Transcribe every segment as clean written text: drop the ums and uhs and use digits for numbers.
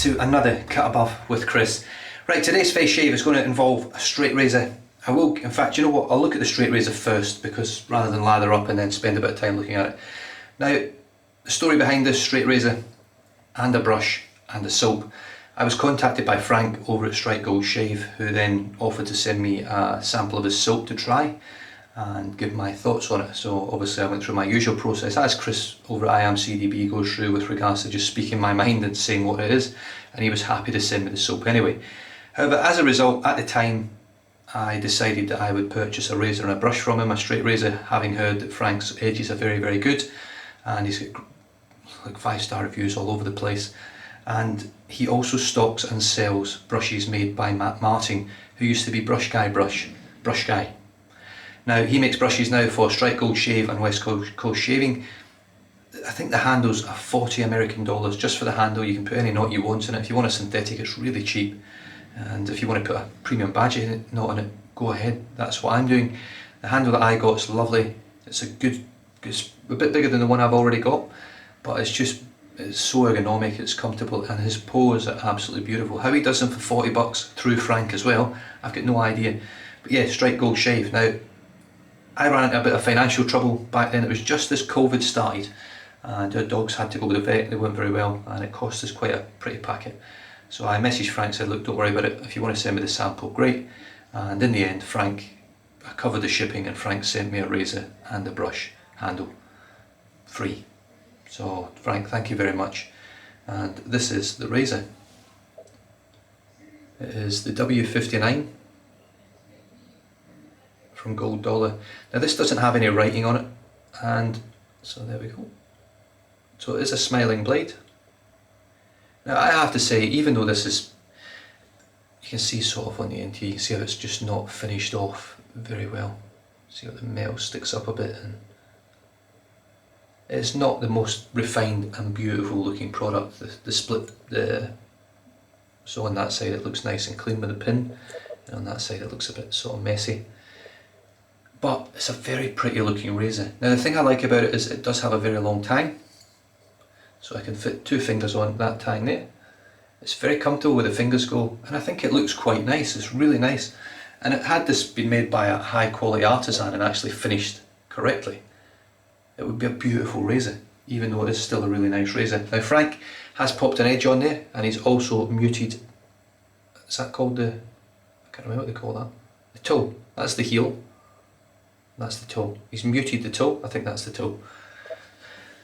to another cut above with Chris. Right, today's face shave is going to involve a straight razor. I will, in fact, you know what, I'll look at the straight razor first, because rather than lather up and then spend a bit of time looking at it. Now, the story behind this straight razor and a brush and a soap. I was contacted by Frank over at Strike Gold Shave, who then offered to send me a sample of his soap to try and give my thoughts on it. So obviously I went through my usual process, as Chris over at IamCDB goes through with regards to just speaking my mind and saying what it is, and he was happy to send me the soap anyway. However, as a result, at the time I decided that I would purchase a razor and a brush from him, a straight razor, having heard that Frank's edges are very, very good, and he's got like 5-star reviews all over the place. And he also stocks and sells brushes made by Matt Martin, who used to be Brush Guy. Now he makes brushes now for Strike Gold Shave and West Coast Shaving. I think the handles are $40 American just for the handle. You can put any knot you want in it. If you want a synthetic, it's really cheap. And if you want to put a premium badge knot on it, go ahead. That's what I'm doing. The handle that I got is lovely. It's a bit bigger than the one I've already got, but it's so ergonomic, it's comfortable, and his pores are absolutely beautiful. How he does them for $40 through Frank as well, I've got no idea. But yeah, Strike Gold Shave. Now, I ran into a bit of financial trouble back then. It was just as COVID started, and our dogs had to go to the vet. They weren't very well, and it cost us quite a pretty packet. So I messaged Frank, said, look, don't worry about it. If you want to send me the sample, great. And in the end, I covered the shipping, and Frank sent me a razor and a brush handle free. So Frank, thank you very much. And this is the razor. It is the W59 from Gold Dollar. Now this doesn't have any writing on it, and so there we go. So it is a smiling blade. Now I have to say, even though this is, you can see sort of on the end here, you can see how it's just not finished off very well. See how the metal sticks up a bit, and it's not the most refined and beautiful looking product. So on that side it looks nice and clean with a pin, and on that side it looks a bit sort of messy. But it's a very pretty looking razor. Now the thing I like about it is it does have a very long tang, so I can fit 2 fingers on that tang there. It's very comfortable where the fingers go, and I think it looks quite nice. It's really nice. And had this been made by a high quality artisan and actually finished correctly, it would be a beautiful razor, even though it is still a really nice razor. Now Frank has popped an edge on there, and he's also muted, is that called I can't remember what they call that. The toe, that's the heel, that's the toe. He's muted the toe, I think that's the toe.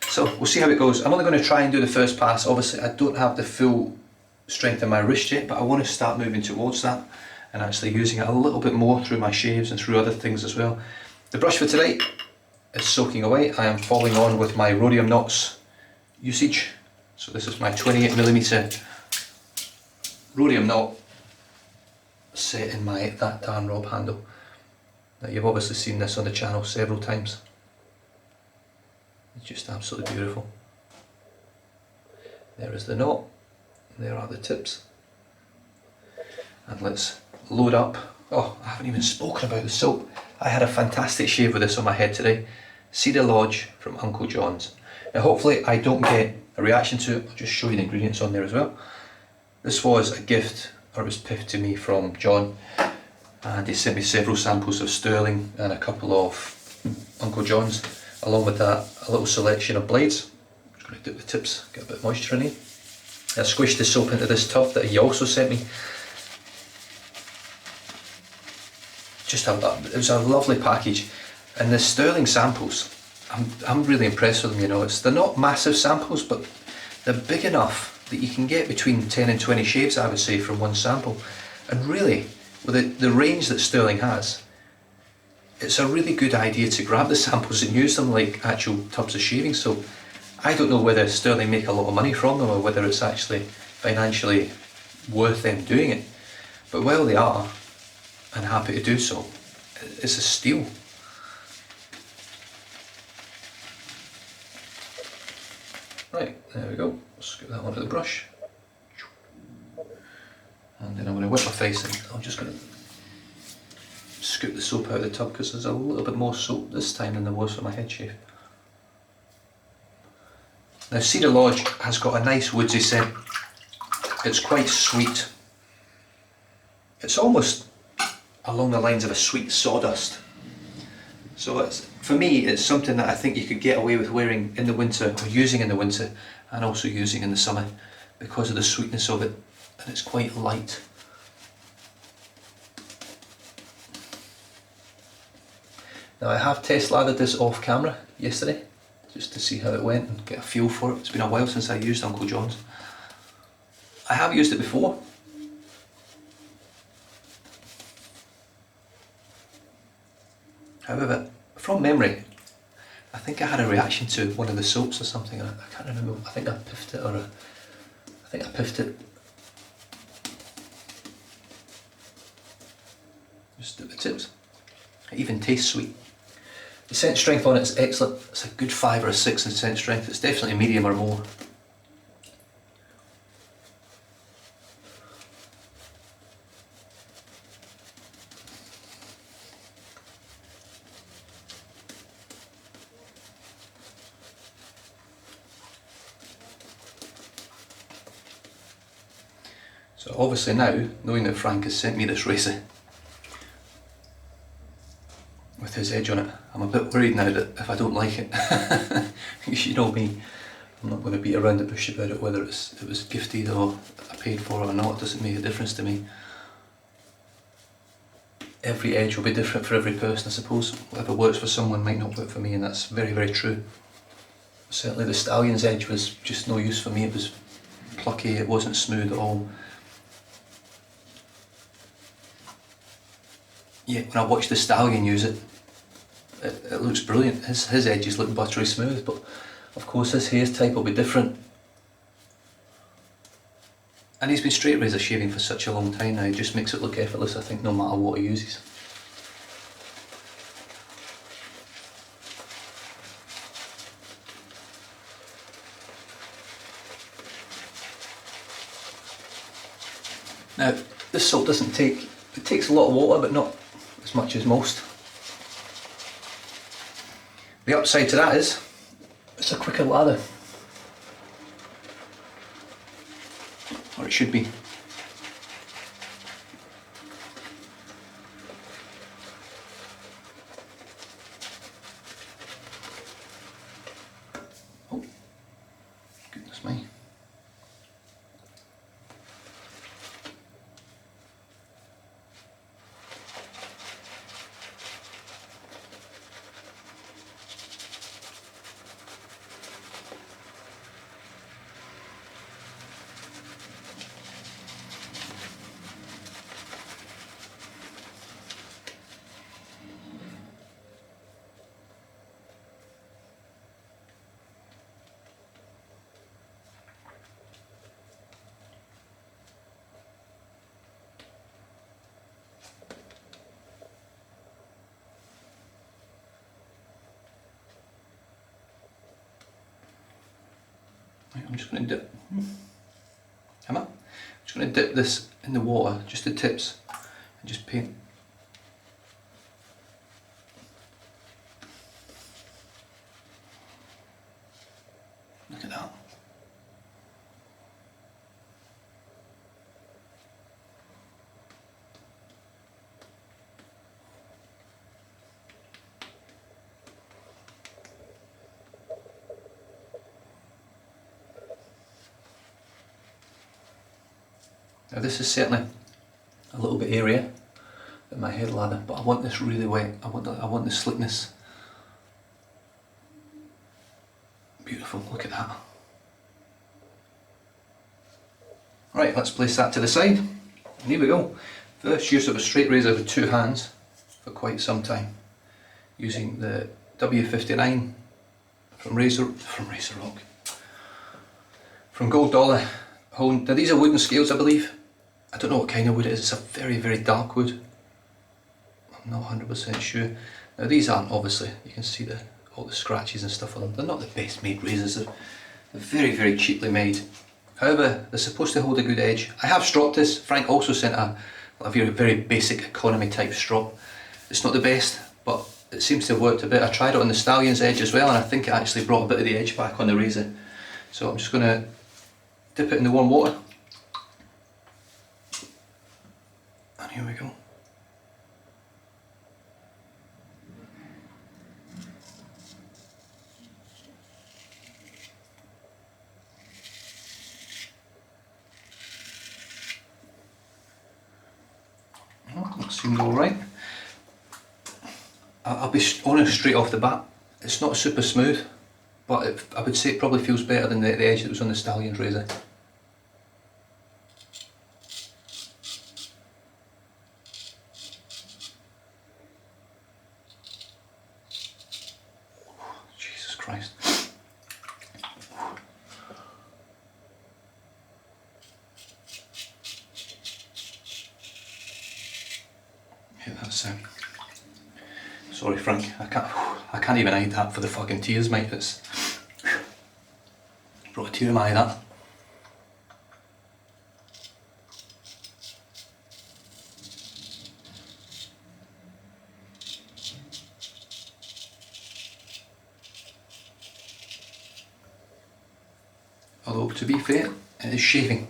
So we'll see how it goes. I'm only going to try and do the first pass. Obviously I don't have the full strength in my wrist yet, but I want to start moving towards that and actually using it a little bit more through my shaves and through other things as well. The brush for today is soaking away. I am following on with my rhodium knots usage. So this is my 28mm rhodium knot set in that darn rob handle. Now you've obviously seen this on the channel several times. It's just absolutely beautiful. There is the knot, there are the tips. And let's load up. Oh, I haven't even spoken about the soap. I had a fantastic shave with this on my head today. Cedar Lodge from Uncle Jons. Now hopefully I don't get a reaction to it. I'll just show you the ingredients on there as well. This was a gift, or it was piffed to me from John, and he sent me several samples of sterling and a couple of Uncle John's. Along with that, a little selection of blades. I'm just going to dip the tips, get a bit of moisture in here. I squished the soap into this tub that he also sent me. It was a lovely package, and the sterling samples, I'm really impressed with them. You know, they're not massive samples, but they're big enough that you can get between 10 and 20 shaves, I would say, from one sample. And really, with the range that sterling has, it's a really good idea to grab the samples and use them like actual tubs of shaving soap. I don't know whether Sterling make a lot of money from them or whether it's actually financially worth them doing it, but while they are, and happy to do so, it's a steal. Right, there we go. Scoop that onto the brush, and then I'm going to whip my face in. I'm just going to scoop the soap out of the tub because there's a little bit more soap this time than there was for my head shave. Now Cedar Lodge has got a nice woodsy scent. It's quite sweet. It's almost along the lines of a sweet sawdust. So for me, it's something that I think you could get away with wearing in the winter, or using in the winter, and also using in the summer, because of the sweetness of it, and it's quite light. Now I have test lathered this off camera yesterday, just to see how it went and get a feel for it. It's been a while since I used Uncle John's. I have used it before. However, from memory, I think I had a reaction to one of the soaps or something. I can't remember. I think I piffed it, I think I piffed it. Just at the tips. It even tastes sweet. The scent strength on it is excellent. It's a good 5 or a 6 in scent strength. It's definitely medium or more. So obviously now, knowing that Frank has sent me this razor with his edge on it, I'm a bit worried now that if I don't like it, you know me, I'm not going to beat around the bush about it, whether it was gifted or I paid for it or not. It doesn't make a difference to me. Every edge will be different for every person, I suppose. Whatever works for someone might not work for me, and that's very, very true. Certainly the Stallion's edge was just no use for me. It was plucky, it wasn't smooth at all. Yeah, when I watched the Stallion use it, it looks brilliant. His edges look buttery smooth, but of course his hair type will be different. And he's been straight razor shaving for such a long time now, it just makes it look effortless, I think, no matter what he uses. Now, this soap doesn't take, it takes a lot of water, but not as much as most. The upside to that is, it's a quicker lather. Or it should be. Oh, goodness me. I'm just going to dip. Am I? I'm just going to dip this in the water, just the tips, and just paint. Look at that. Now this is certainly a little bit area in my head lather, but I want this really wet. I want the slickness. Beautiful, look at that. Right, let's place that to the side. And here we go. First use of a straight razor with 2 hands for quite some time, using the W59 from Gold Dollar. Now these are wooden scales, I believe. I don't know what kind of wood it is. It's a very, very dark wood. I'm not 100% sure. Now these aren't, obviously, you can see all the scratches and stuff on them. They're not the best made razors. They're very, very cheaply made. However, they're supposed to hold a good edge. I have stropped this. Frank also sent a very, very basic economy type strop. It's not the best, but it seems to have worked a bit. I tried it on the Stallion's edge as well, and I think it actually brought a bit of the edge back on the razor. So I'm just going to dip it in the warm water Here we go. That seems alright. I'll be honest straight off the bat, it's not super smooth, but I would say it probably feels better than the edge that was on the Stallion's razor. Jesus Christ. Yeah, that's sorry Frank, I can't even hide that for the fucking tears, mate. It's brought a tear in my eye, that. Although to be fair, it is shaving,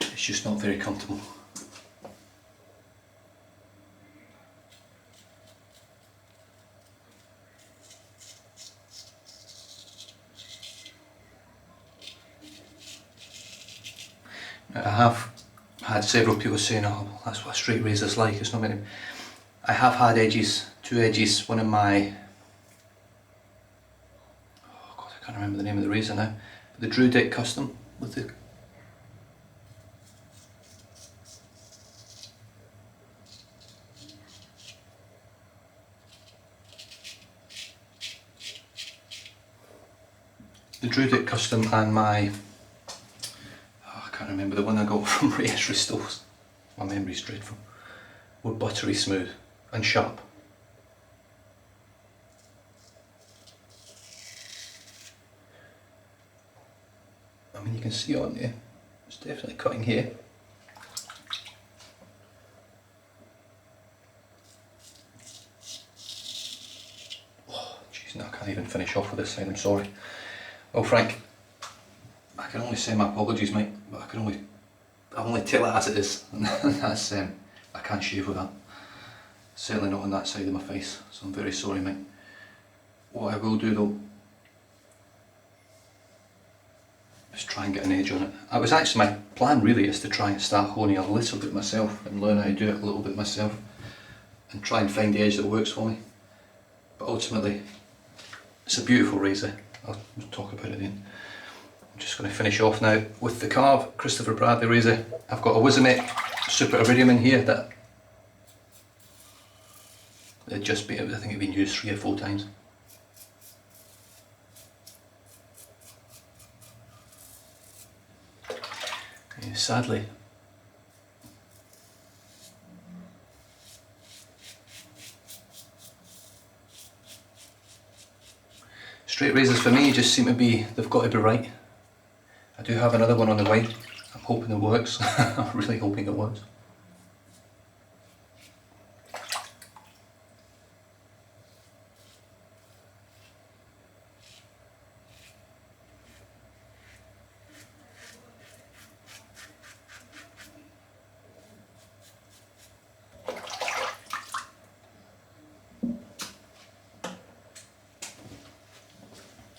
it's just not very comfortable. I have had several people saying, oh, that's what a straight razor's like, it's not meant to. I have had edges, two edges, one of my, oh god, I can't remember the name of the razor now, but the Codex Custom with the Codex Custom and my, I can't remember the one I got from Reyes Restores, my memory's dreadful, were buttery smooth and sharp. I mean, you can see on there, it's definitely cutting here. Oh jeez, no, I can't even finish off with this side, I'm sorry. Well Frank, I can only say my apologies mate, but I'll only tell it as it is. That's, I can't shave with that. Certainly not on that side of my face, so I'm very sorry mate. What I will do though, is try and get an edge on it. I was actually, my plan really is to try and start honing a little bit myself and learn how to do it a little bit myself and try and find the edge that works for me. But ultimately, it's a beautiful razor. I'll talk about it then. I'm just going to finish off now with the Carve Christopher Bradley razor. I've got a Wizamate Super Iridium in here that I think it'd been used 3 or 4 times. Yeah, sadly, straight razors for me just seem to be, they've got to be right. I do have another one on the way. I'm hoping it works. I'm really hoping it works.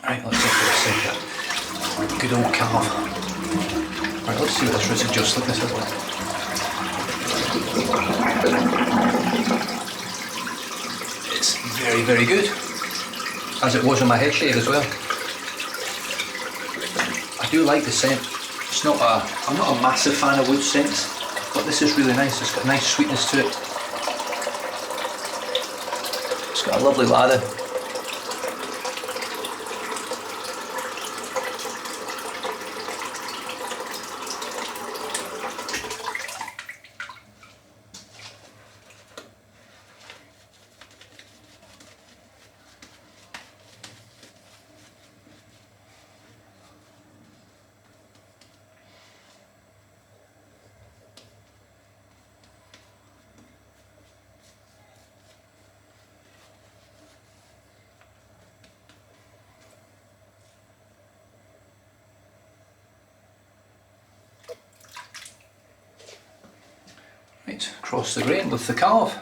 Right, let's look at this good old Carve. Right, let's see what this residual slickness is like. It's very, very good, as it was on my head shave as well. I do like the scent. I'm not a massive fan of wood scents, but this is really nice. It's got a nice sweetness to it. It's got a lovely lather. right across the grain with the carve.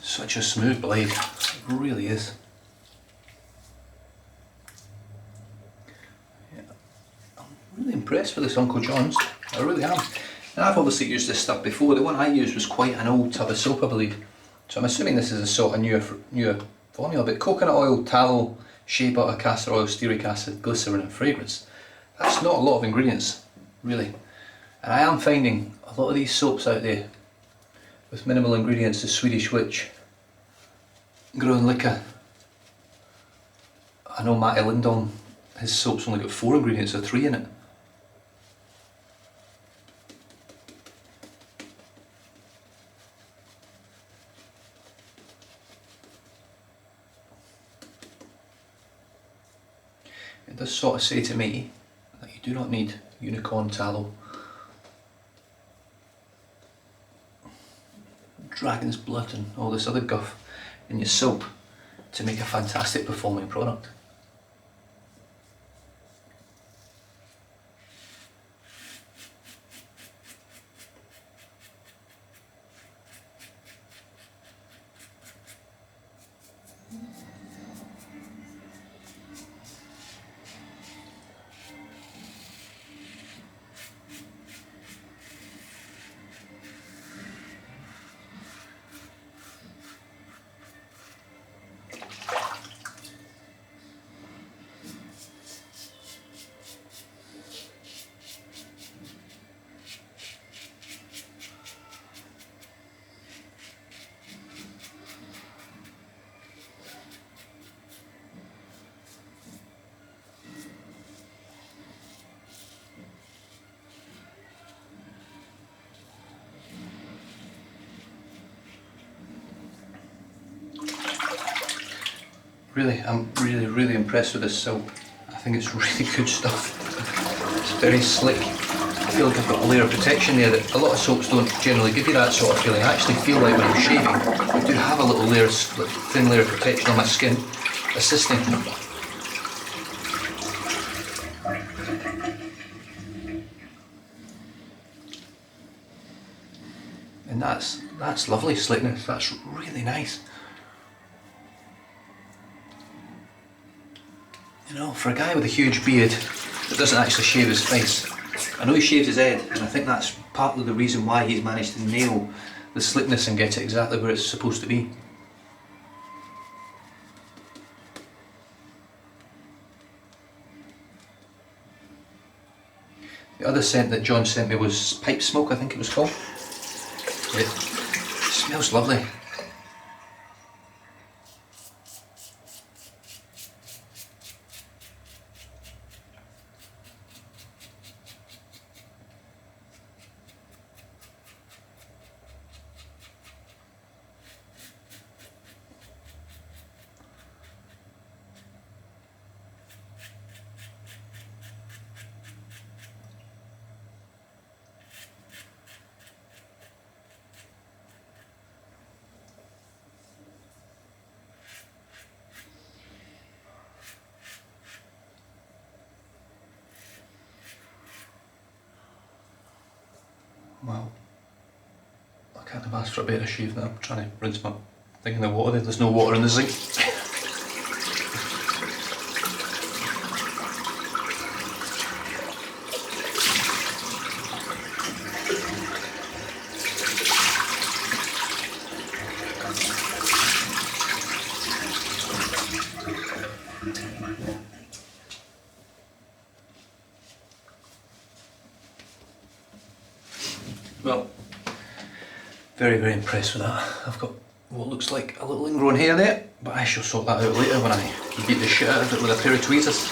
Such a smooth blade, it really is. Yeah. I'm really impressed with this Uncle Jons, I really am. And I've obviously used this stuff before. The one I used was quite an old tub of soap, I believe. So I'm assuming this is a sort of newer formula, but coconut oil, tallow, shea butter, castor oil, stearic acid, glycerin and fragrance. That's not a lot of ingredients, really. And I am finding a lot of these soaps out there with minimal ingredients, the Swedish Witch, Growing Liquor. I know Matty Lindholm, his soap's only got 4 ingredients or 3 in it. It does sort of say to me that you do not need unicorn tallow, dragon's blood and all this other guff in your soap to make a fantastic performing product. Really, I'm really impressed with this soap. I think it's really good stuff. It's very slick. I feel like I've got a layer of protection there that a lot of soaps don't generally give you that sort of feeling. I actually feel like when I'm shaving, I do have a little layer, thin layer of protection on my skin, assisting. And that's lovely slickness. That's really nice. You know, for a guy with a huge beard that doesn't actually shave his face, I know he shaves his head, and I think that's partly the reason why he's managed to nail the slickness and get it exactly where it's supposed to be. The other scent that John sent me was pipe smoke, I think it was called. It smells lovely. Wow, I Can't have asked for a better shave now. I'm trying to rinse my thing in the water. There's no water in the sink. Well, very, very impressed with that. I've got what looks like a little ingrown hair there, but I shall sort that out later when I beat the shit out of it with a pair of tweezers.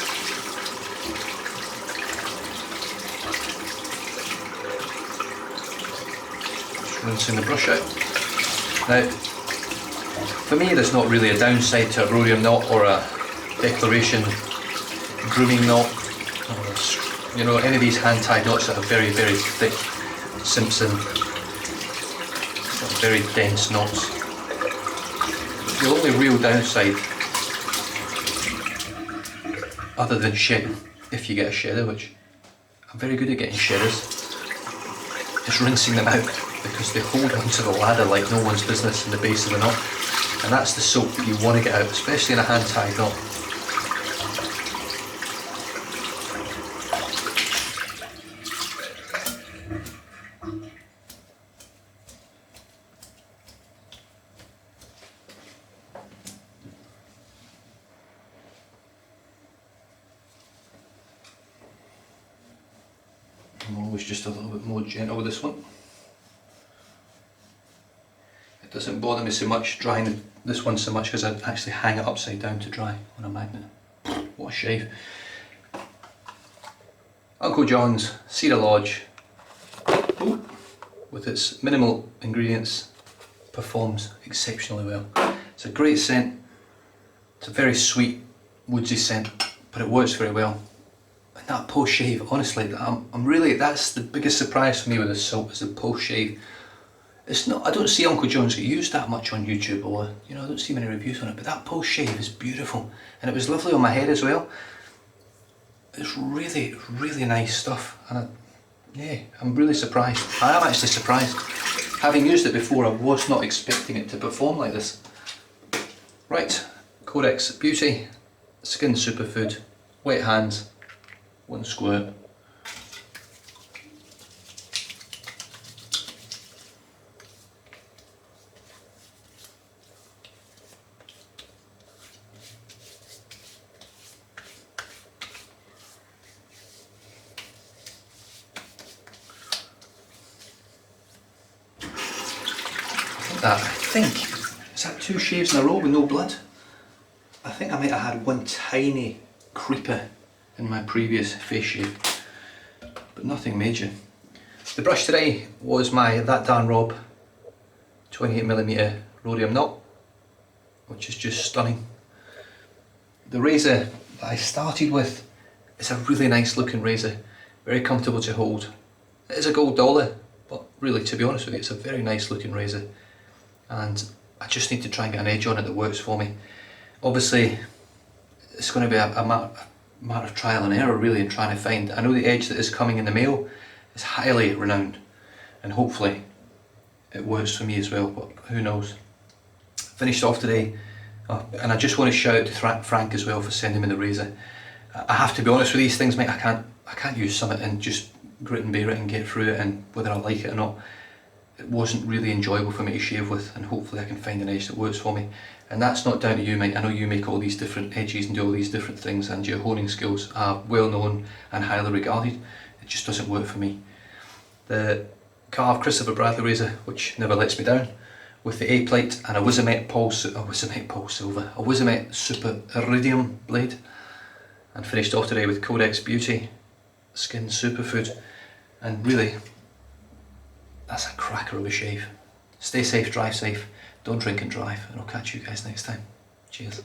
Just rinsing the brush out. Now, for me there's not really a downside to a rhodium knot or a declaration grooming knot. You know, any of these hand-tied knots that are very, very thick, Simpson, very dense knots. The only real downside, other than shedding, if you get a shedder, which I'm very good at getting shedders, is rinsing them out, because they hold onto the ladder like no one's business in the base of the knot, and that's the soap that you want to get out, especially in a hand-tied knot. I'm always just a little bit more gentle with this one. It doesn't bother me so much drying this one so much because I actually hang it upside down to dry on a magnet. What a shave. Uncle John's Cedar Lodge, with its minimal ingredients, performs exceptionally well. It's a great scent. It's a very sweet, woodsy scent, but it works very well. And that post shave, honestly, that's the biggest surprise for me with this soap, is the post shave. It's not, I don't see Uncle John's get used that much on YouTube, or I don't see many reviews on it, but that post shave is beautiful, and it was lovely on my head as well. It's really, really nice stuff, and I'm really surprised. I am actually surprised. Having used it before, I was not expecting it to perform like this. Right, Codex Beauty, Skin Superfood, wet hands, 1 squirt. Is that 2 shaves in a row with no blood? I think I might have had one tiny creeper in my previous face shave, but nothing major. The brush today was my That Dan Rob 28mm rhodium knot, which is just stunning. The razor that I started with is a really nice looking razor, very comfortable to hold. It is a gold dollar, but really, to be honest with you, it's a very nice looking razor, and I just need to try and get an edge on it that works for me. Obviously, it's going to be a matter of trial and error really in trying to find. I know the edge that is coming in the mail is highly renowned, and hopefully it works for me as well, but who knows. Finished off today, and I just want to shout out to Frank as well for sending me the razor. I have to be honest with these things, mate, I can't use something and just grit and bear it and get through it, and whether I like it or not, it wasn't really enjoyable for me to shave with, and hopefully I can find an edge that works for me. And that's not down to you, mate. I know you make all these different edges and do all these different things, and your honing skills are well known and highly regarded. It just doesn't work for me. The carved Christopher Bradley razor, which never lets me down, with the A-plate and a Wizamet Super Iridium blade, and finished off today with Codex Beauty Skin Superfood, and really, that's a cracker of a shave. Stay safe, drive safe, don't drink and drive, and I'll catch you guys next time. Cheers.